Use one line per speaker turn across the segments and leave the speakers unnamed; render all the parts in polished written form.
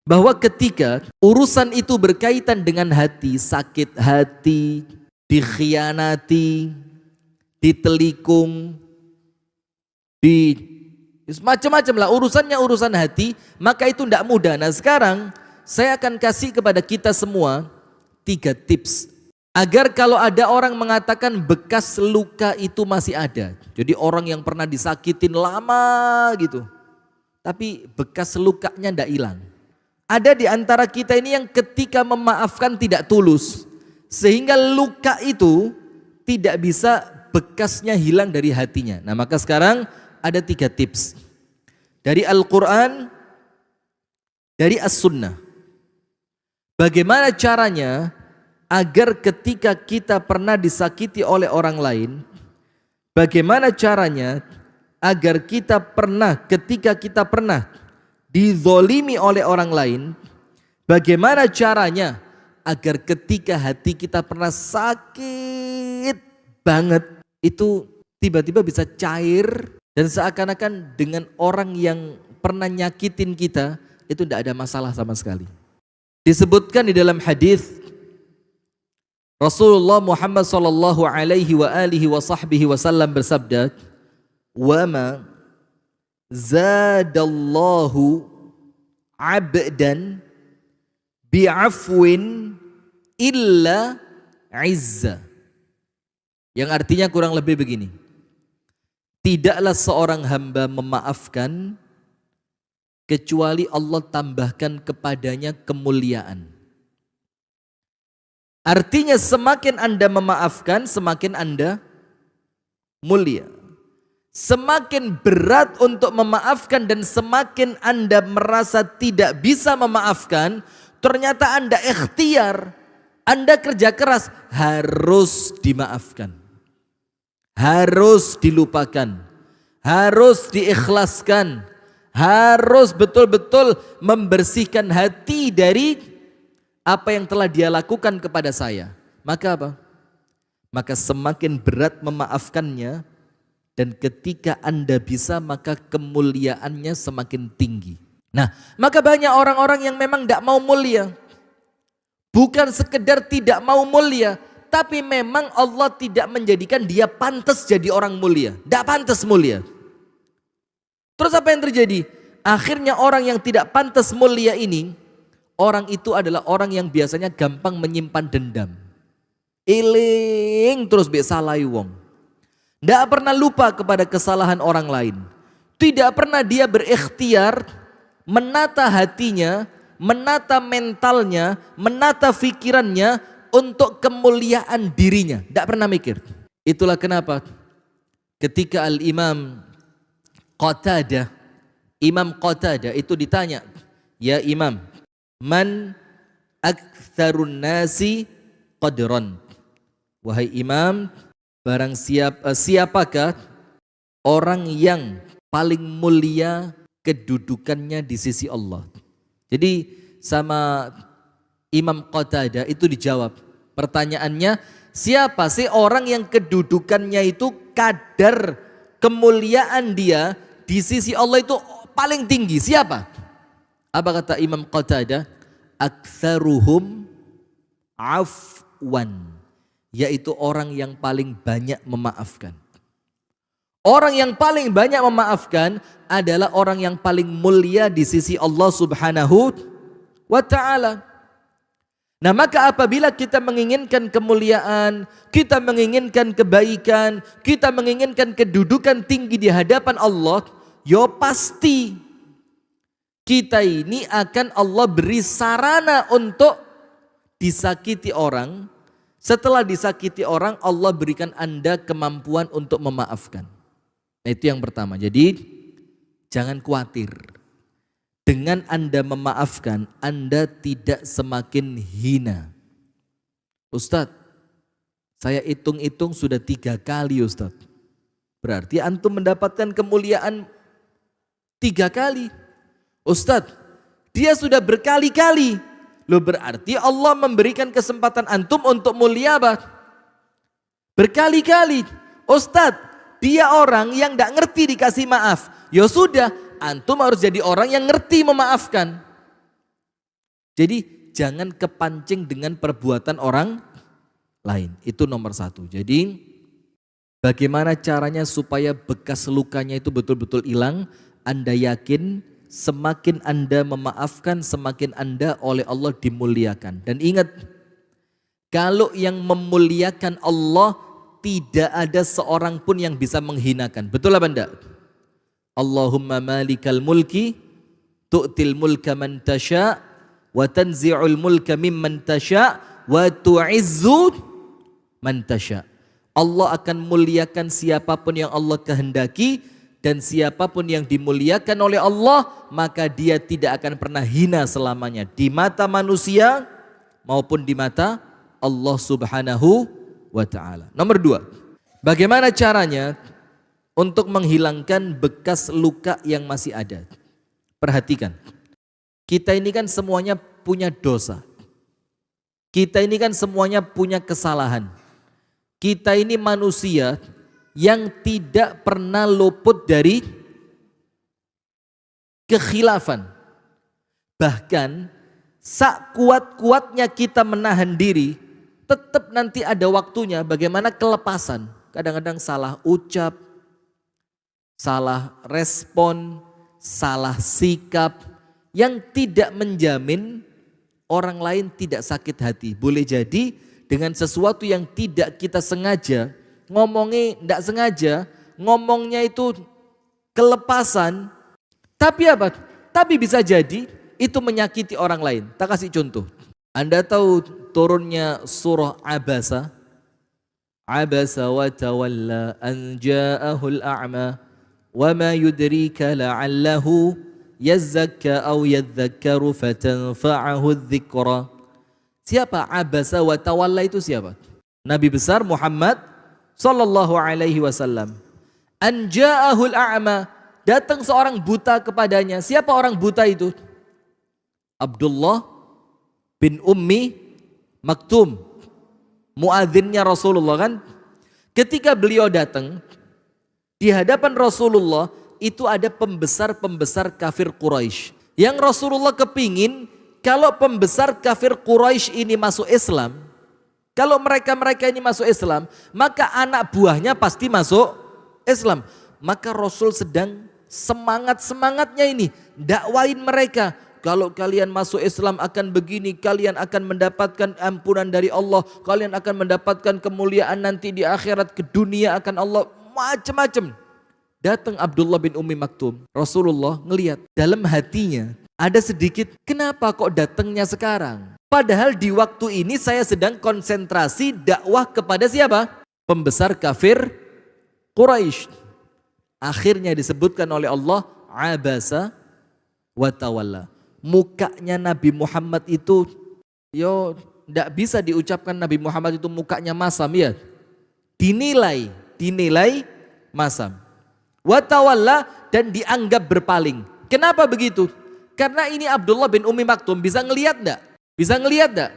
bahwa ketika urusan itu berkaitan dengan hati, sakit hati, dikhianati, ditelikung, macam-macam lah urusannya, urusan hati, maka itu tidak mudah. Nah sekarang saya akan kasih kepada kita semua 3 tips agar kalau ada orang mengatakan bekas luka itu masih ada. Jadi orang yang pernah disakitin lama gitu, tapi bekas lukanya tidak hilang. Ada di antara kita ini yang ketika memaafkan tidak tulus, sehingga luka itu tidak bisa bekasnya hilang dari hatinya. Nah maka sekarang ada 3 tips dari Al-Quran, dari As-Sunnah. Bagaimana caranya agar ketika kita pernah disakiti oleh orang lain, bagaimana caranya agar kita pernah, ketika kita pernah dizolimi oleh orang lain, bagaimana caranya agar ketika hati kita pernah sakit banget, itu tiba-tiba bisa cair dan seakan-akan dengan orang yang pernah nyakitin kita itu tidak ada masalah sama sekali. Disebutkan di dalam hadis Rasulullah Muhammad sallallahu alaihi wa alihi wa sahbihi wasallam bersabda, "Wa ma zadallahu abdan bi'afwin illa izza." Yang artinya kurang lebih begini. Tidaklah seorang hamba memaafkan kecuali Allah tambahkan kepadanya kemuliaan. Artinya semakin Anda memaafkan, semakin Anda mulia. Semakin berat untuk memaafkan dan semakin Anda merasa tidak bisa memaafkan, ternyata Anda ikhtiar, Anda kerja keras, harus dimaafkan. Harus dilupakan, harus diikhlaskan, harus betul-betul membersihkan hati dari apa yang telah dia lakukan kepada saya. Maka apa? Maka semakin berat memaafkannya, dan ketika Anda bisa maka kemuliaannya semakin tinggi. Nah, maka banyak orang-orang yang memang tidak mau mulia. Bukan sekedar tidak mau mulia, tapi memang Allah tidak menjadikan dia pantas jadi orang mulia. Tidak pantas mulia. Terus apa yang terjadi? Akhirnya orang yang tidak pantas mulia ini, orang itu adalah orang yang biasanya gampang menyimpan dendam. Iling terus besalai wong. Tidak pernah lupa kepada kesalahan orang lain. Tidak pernah dia berikhtiar menata hatinya, menata mentalnya, menata pikirannya untuk kemuliaan dirinya. Tidak pernah mikir. Itulah kenapa ketika Al-Imam Qatadah, Imam Qatadah itu ditanya, "Ya Imam, man aktsarun nasi qadran?" Wahai Imam, barang siapakah orang yang paling mulia kedudukannya di sisi Allah? Jadi sama Imam Qatadah itu dijawab. Pertanyaannya, siapa sih orang yang kedudukannya itu kadar kemuliaan dia di sisi Allah itu paling tinggi? Siapa? Apa kata Imam Qatadah? Aktsaruhum afwan, yaitu orang yang paling banyak memaafkan. Orang yang paling banyak memaafkan adalah orang yang paling mulia di sisi Allah Subhanahu wa ta'ala. Nah maka apabila kita menginginkan kemuliaan, kita menginginkan kebaikan, kita menginginkan kedudukan tinggi di hadapan Allah, yo pasti kita ini akan Allah beri sarana untuk disakiti orang. Setelah disakiti orang, Allah berikan Anda kemampuan untuk memaafkan. Nah, itu yang pertama. Jadi jangan khawatir. Dengan Anda memaafkan, Anda tidak semakin hina. Ustadz, saya hitung-hitung sudah 3 kali Ustadz. Berarti antum mendapatkan kemuliaan 3 kali. Ustadz, dia sudah berkali-kali. Loh berarti Allah memberikan kesempatan antum untuk mulia apa? Berkali-kali. Ustadz, dia orang yang tidak ngerti dikasih maaf. Ya sudah, antum harus jadi orang yang ngerti memaafkan. Jadi jangan kepancing dengan perbuatan orang lain. Itu nomor satu. Jadi bagaimana caranya supaya bekas lukanya itu betul-betul hilang? Anda yakin semakin Anda memaafkan, semakin Anda oleh Allah dimuliakan. Dan ingat, kalau yang memuliakan Allah tidak ada seorang pun yang bisa menghinakan. Betul apa enggak? Allahumma malikal mulki tu'til mulka man tasha' wa tanzi'ul mulka mimman tasha' wa tu'izzu man tasha'. Allah akan muliakan siapapun yang Allah kehendaki, dan siapapun yang dimuliakan oleh Allah maka dia tidak akan pernah hina selamanya di mata manusia maupun di mata Allah Subhanahu wa ta'ala. Nomor 2, bagaimana caranya untuk menghilangkan bekas luka yang masih ada? Perhatikan, kita ini kan semuanya punya dosa. Kita ini kan semuanya punya kesalahan. Kita ini manusia yang tidak pernah luput dari kekhilafan. Bahkan sekuat-kuatnya kita menahan diri, tetap nanti ada waktunya bagaimana kelepasan. Kadang-kadang salah ucap, salah respon, salah sikap, yang tidak menjamin orang lain tidak sakit hati. Boleh jadi dengan sesuatu yang tidak kita sengaja, ngomongnya tidak sengaja, ngomongnya itu kelepasan, tapi apa? Tapi bisa jadi itu menyakiti orang lain. Tak kasih contoh. Anda tahu turunnya surah Abasa? Abasa wa tawalla an ja'ahul a'ma wa ma yudrika la'allahu yazzakka aw yadzakkaru fatanfa'ahu dzikra. Siapa Abasa wa tawalla itu siapa? Nabi besar Muhammad sallallahu alaihi wasallam. An ja'ahul a'ma, datang seorang buta kepadanya. Siapa orang buta itu? Abdullah bin Ummi Maktum, muadzinnya Rasulullah kan. Ketika beliau datang di hadapan Rasulullah, itu ada pembesar-pembesar kafir Quraisy. Yang Rasulullah kepingin kalau pembesar kafir Quraisy ini masuk Islam, kalau mereka-mereka ini masuk Islam, maka anak buahnya pasti masuk Islam. Maka Rasul sedang semangat-semangatnya ini dakwain mereka. Kalau kalian masuk Islam akan begini, kalian akan mendapatkan ampunan dari Allah, kalian akan mendapatkan kemuliaan nanti di akhirat, ke dunia akan Allah, macam-macam. Datang Abdullah bin Ummi Maktum, Rasulullah ngelihat dalam hatinya ada sedikit, kenapa kok datangnya sekarang? Padahal di waktu ini saya sedang konsentrasi dakwah kepada siapa? Pembesar kafir Quraisy. Akhirnya disebutkan oleh Allah, Abasa wa tawalla. Mukanya Nabi Muhammad itu, tidak bisa diucapkan Nabi Muhammad itu mukanya masam ya. Dinilai masam. Wa tawalla, dan dianggap berpaling. Kenapa begitu? Karena ini Abdullah bin Ummi Maktum bisa ngelihat enggak? Bisa ngelihat enggak?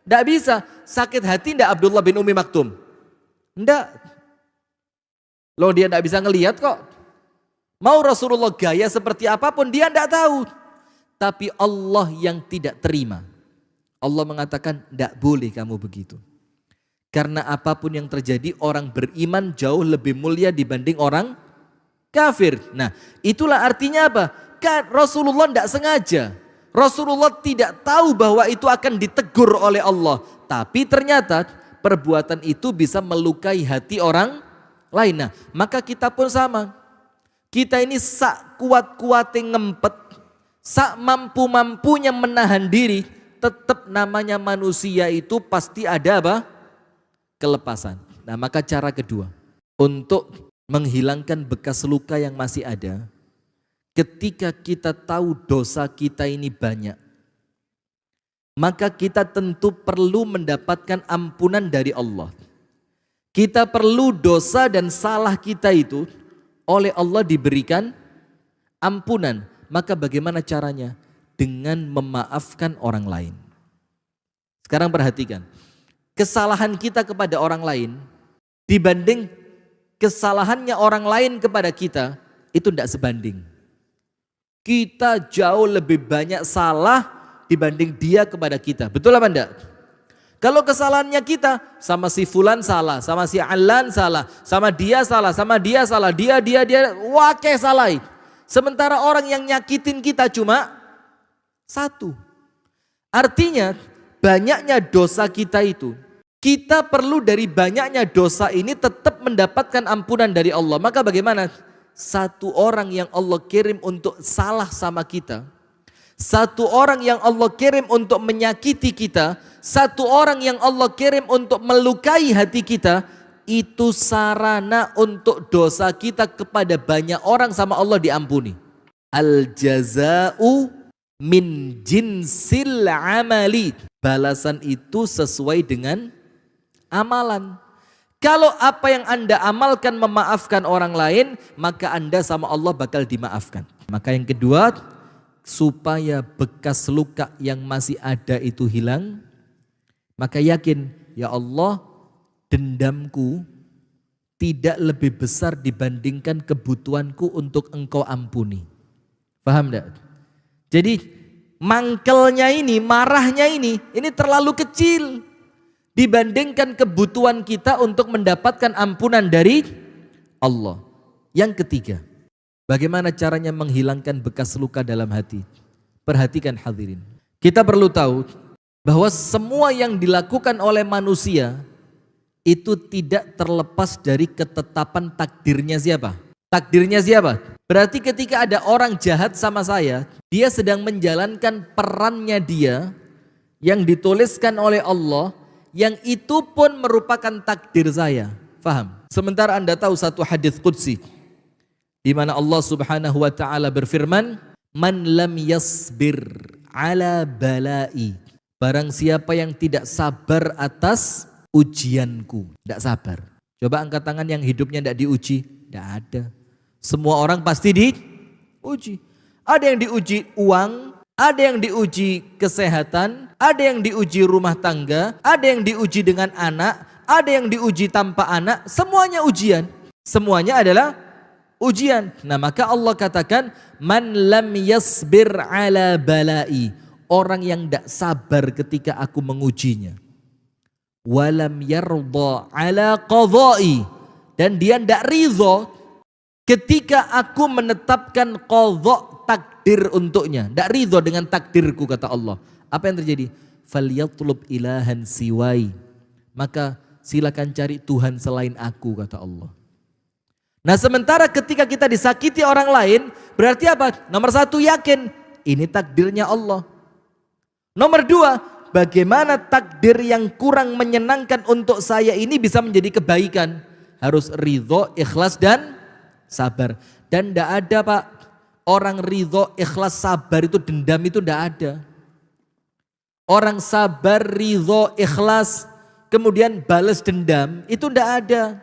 Enggak bisa. Sakit hati enggak Abdullah bin Ummi Maktum? Enggak. Loh, dia enggak bisa ngelihat kok. Mau Rasulullah gaya seperti apapun dia enggak tahu. Tapi Allah yang tidak terima. Allah mengatakan enggak boleh kamu begitu. Karena apapun yang terjadi, orang beriman jauh lebih mulia dibanding orang kafir. Nah, itulah artinya apa? Kan Rasulullah tidak sengaja. Rasulullah tidak tahu bahwa itu akan ditegur oleh Allah. Tapi ternyata perbuatan itu bisa melukai hati orang lain. Nah, maka kita pun sama. Kita ini sak kuat-kuatnya ngempet, sak mampu-mampunya menahan diri, tetap namanya manusia itu pasti ada apa? Kelepasan. Nah, maka cara kedua untuk menghilangkan bekas luka yang masih ada, ketika kita tahu dosa kita ini banyak, maka kita tentu perlu mendapatkan ampunan dari Allah. Kita perlu dosa dan salah kita itu oleh Allah diberikan ampunan. Maka bagaimana caranya? Dengan memaafkan orang lain. Sekarang perhatikan, kesalahan kita kepada orang lain dibanding kesalahannya orang lain kepada kita, itu tidak sebanding. Kita jauh lebih banyak salah dibanding dia kepada kita. Betul apa enggak? Kalau kesalahannya kita, sama si fulan salah, sama si alan salah, sama dia salah, dia, wakeh salah. Sementara orang yang nyakitin kita cuma satu. Artinya banyaknya dosa kita itu, kita perlu dari banyaknya dosa ini tetap mendapatkan ampunan dari Allah. Maka bagaimana? Satu orang yang Allah kirim untuk salah sama kita, satu orang yang Allah kirim untuk menyakiti kita, satu orang yang Allah kirim untuk melukai hati kita, itu sarana untuk dosa kita kepada banyak orang sama Allah diampuni. Al jaza'u min jinsil amali. Balasan itu sesuai dengan amalan. Kalau apa yang Anda amalkan memaafkan orang lain, maka Anda sama Allah bakal dimaafkan. Maka yang kedua, supaya bekas luka yang masih ada itu hilang, maka yakin, ya Allah, dendamku tidak lebih besar dibandingkan kebutuhanku untuk Engkau ampuni. Paham enggak? Jadi mangkelnya ini, marahnya ini terlalu kecil dibandingkan kebutuhan kita untuk mendapatkan ampunan dari Allah. Yang ketiga, bagaimana caranya menghilangkan bekas luka dalam hati? Perhatikan hadirin. Kita perlu tahu bahwa semua yang dilakukan oleh manusia itu tidak terlepas dari ketetapan takdirnya siapa? Takdirnya siapa? Berarti ketika ada orang jahat sama saya, dia sedang menjalankan perannya dia yang dituliskan oleh Allah, yang itu pun merupakan takdir saya. Faham? Sementara Anda tahu satu hadis qudsi di mana Allah Subhanahu wa taala berfirman, "Man lam yasbir ala balai." Barang siapa yang tidak sabar atas ujianku, tidak sabar. Coba angkat tangan yang hidupnya tidak diuji. Tidak ada. Semua orang pasti diuji. Ada yang diuji uang, ada yang diuji kesehatan, ada yang diuji rumah tangga, ada yang diuji dengan anak, ada yang diuji tanpa anak, semuanya ujian. Semuanya adalah ujian. Nah, maka Allah katakan, man lam yasbir ala balai, orang yang tidak sabar ketika aku mengujinya. Walam yarda ala qadai, dan dia tidak ridho ketika aku menetapkan qadha, takdir untuknya. Tidak ridho dengan takdirku, kata Allah. Apa yang terjadi? Falyatlub ilahan siwai, maka silakan cari Tuhan selain aku, kata Allah. Nah, sementara ketika kita disakiti orang lain, berarti apa? Nomor satu, yakin ini takdirnya Allah. Nomor dua, bagaimana takdir yang kurang menyenangkan untuk saya ini bisa menjadi kebaikan? Harus ridho, ikhlas dan sabar. Dan tidak ada, Pak, orang ridho, ikhlas, sabar itu dendam itu tidak ada. Orang sabar, ridho, ikhlas, kemudian balas dendam, itu tidak ada.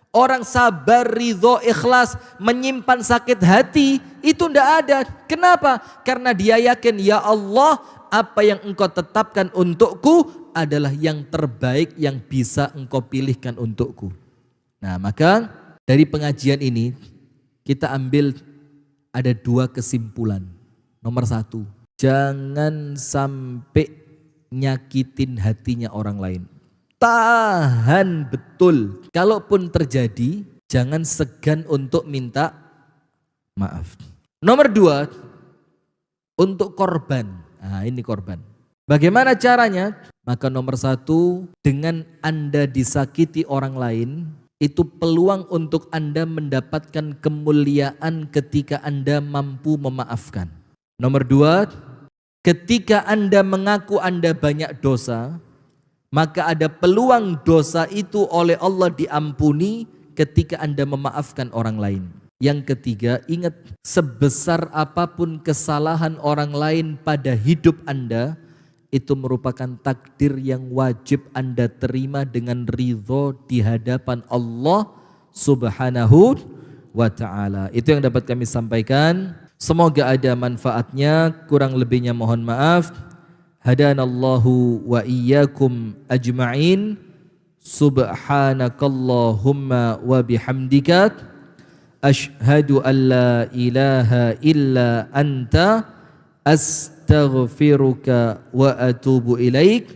Orang sabar, ridho, ikhlas, menyimpan sakit hati, itu tidak ada. Kenapa? Karena dia yakin, ya Allah, apa yang Engkau tetapkan untukku adalah yang terbaik yang bisa Engkau pilihkan untukku. Nah, maka dari pengajian ini kita ambil ada dua kesimpulan. Nomor satu, jangan sampai nyakitin hatinya orang lain. Tahan betul. Kalaupun terjadi, jangan segan untuk minta maaf. Nomor dua, untuk korban. Nah, ini korban. Bagaimana caranya? Maka nomor satu, dengan Anda disakiti orang lain, itu peluang untuk Anda mendapatkan kemuliaan ketika Anda mampu memaafkan. Nomor dua, ketika Anda mengaku Anda banyak dosa, maka ada peluang dosa itu oleh Allah diampuni ketika Anda memaafkan orang lain. Yang ketiga, ingat, sebesar apapun kesalahan orang lain pada hidup Anda, itu merupakan takdir yang wajib Anda terima dengan ridho di hadapan Allah Subhanahu wa ta'ala. Itu yang dapat kami sampaikan. Semoga ada manfaatnya, kurang lebihnya mohon maaf. Hadanallahu wa iyyakum ajma'in. Subhanakallahumma wa bihamdika asyhadu an la ilaha illa anta astaghfiruka wa atubu ilaik.